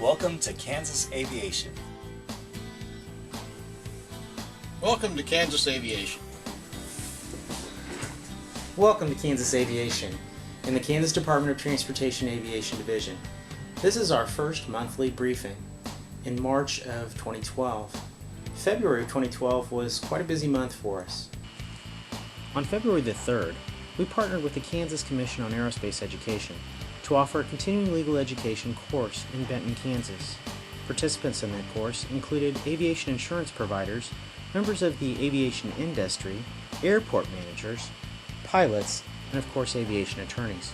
Welcome to Kansas Aviation. Welcome to Kansas Aviation. Welcome to Kansas Aviation in the Kansas Department of Transportation Aviation Division. This is our first monthly briefing in March of 2012. February of 2012 was quite a busy month for us. On February the 3rd, we partnered with the Kansas Commission on Aerospace Education to offer a continuing legal education course in Benton, Kansas. Participants in that course included aviation insurance providers, members of the aviation industry, airport managers, pilots, and of course aviation attorneys.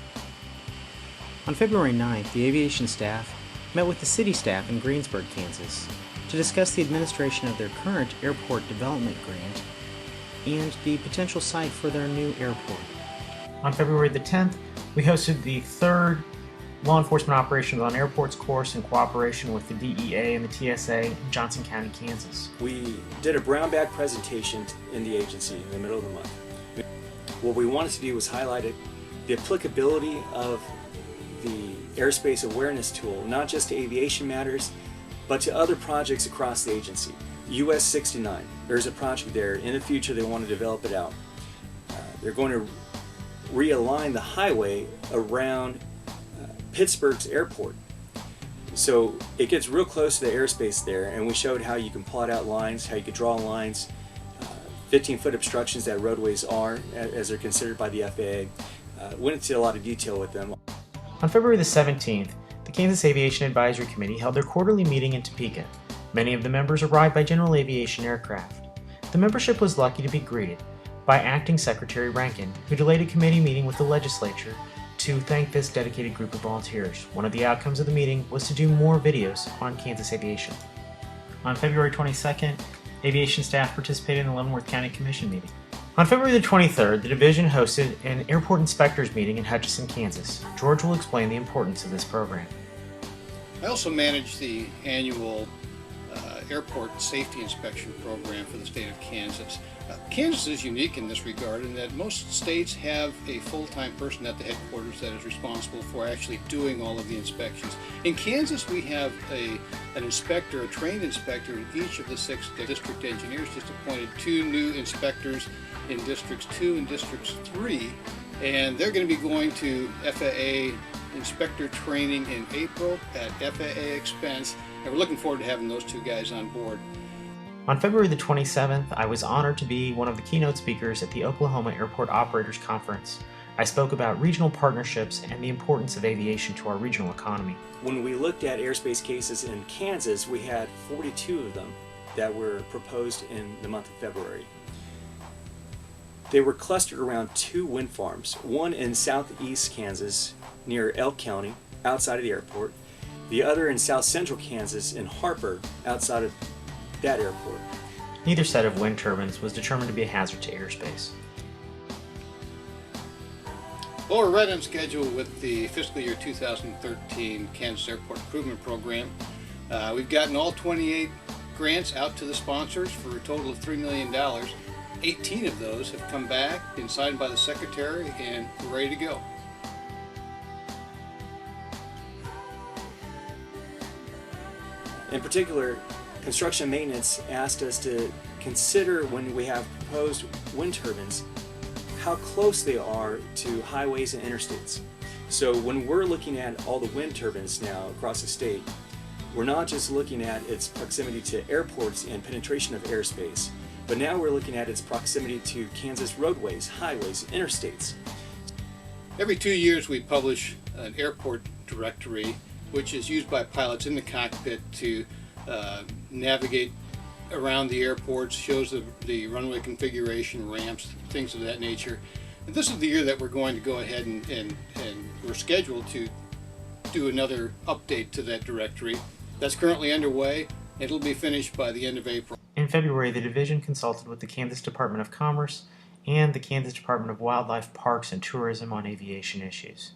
On February 9th, the aviation staff met with the city staff in Greensburg, Kansas to discuss the administration of their current airport development grant and the potential site for their new airport. On February the 10th, we hosted the third Law Enforcement Operations on Airports course in cooperation with the DEA and the TSA in Johnson County, Kansas. We did a brown bag presentation in the agency in the middle of the month. What we wanted to do was highlight the applicability of the airspace awareness tool, not just to aviation matters, but to other projects across the agency. US 69, there's a project there. In the future, they want to develop it out. They're going to realign the highway around Pittsburgh's airport. So it gets real close to the airspace there, and we showed how you can plot out lines, how you could draw lines, 15-foot obstructions that roadways are, as they're considered by the FAA. Went into a lot of detail with them. On February the 17th, the Kansas Aviation Advisory Committee held their quarterly meeting in Topeka. Many of the members arrived by general aviation aircraft. The membership was lucky to be greeted by Acting Secretary Rankin, who delayed a committee meeting with the legislature to thank this dedicated group of volunteers. One of the outcomes of the meeting was to do more videos on Kansas aviation. On February 22nd, aviation staff participated in the Leavenworth County Commission meeting. On February the 23rd, the division hosted an airport inspectors meeting in Hutchinson, Kansas. George will explain the importance of this program. I also manage the annual airport safety inspection program for the state of Kansas. Kansas is unique in this regard in that most states have a full-time person at the headquarters that is responsible for actually doing all of the inspections. In Kansas, we have an inspector, a trained inspector in each of the 6 district engineers. Just appointed 2 new inspectors in Districts 2 and Districts 3, and they're going to be going to FAA inspector training in April at FAA expense, and we're looking forward to having those 2 guys on board. On February the 27th, I was honored to be one of the keynote speakers at the Oklahoma Airport Operators Conference. I spoke about regional partnerships and the importance of aviation to our regional economy. When we looked at airspace cases in Kansas, we had 42 of them that were proposed in the month of February. They were clustered around 2 wind farms, one in southeast Kansas near Elk County, outside of the airport, the other in south central Kansas in Harper, outside of that airport. Neither set of wind turbines was determined to be a hazard to airspace. Well, we're right on schedule with the fiscal year 2013 Kansas Airport Improvement Program. We've gotten all 28 grants out to the sponsors for a total of $3 million. 18 of those have come back, been signed by the Secretary, and we're ready to go. In particular, construction maintenance asked us to consider, when we have proposed wind turbines, how close they are to highways and interstates. So when we're looking at all the wind turbines now across the state, we're not just looking at its proximity to airports and penetration of airspace, but now we're looking at its proximity to Kansas roadways, highways, interstates. Every 2 years we publish an airport directory, which is used by pilots in the cockpit to navigate around the airports, shows the runway configuration, ramps, things of that nature. And this is the year that we're going to go ahead and we're scheduled to do another update to that directory. That's currently underway. It'll be finished by the end of April. In February, the division consulted with the Kansas Department of Commerce and the Kansas Department of Wildlife, Parks, and Tourism on aviation issues.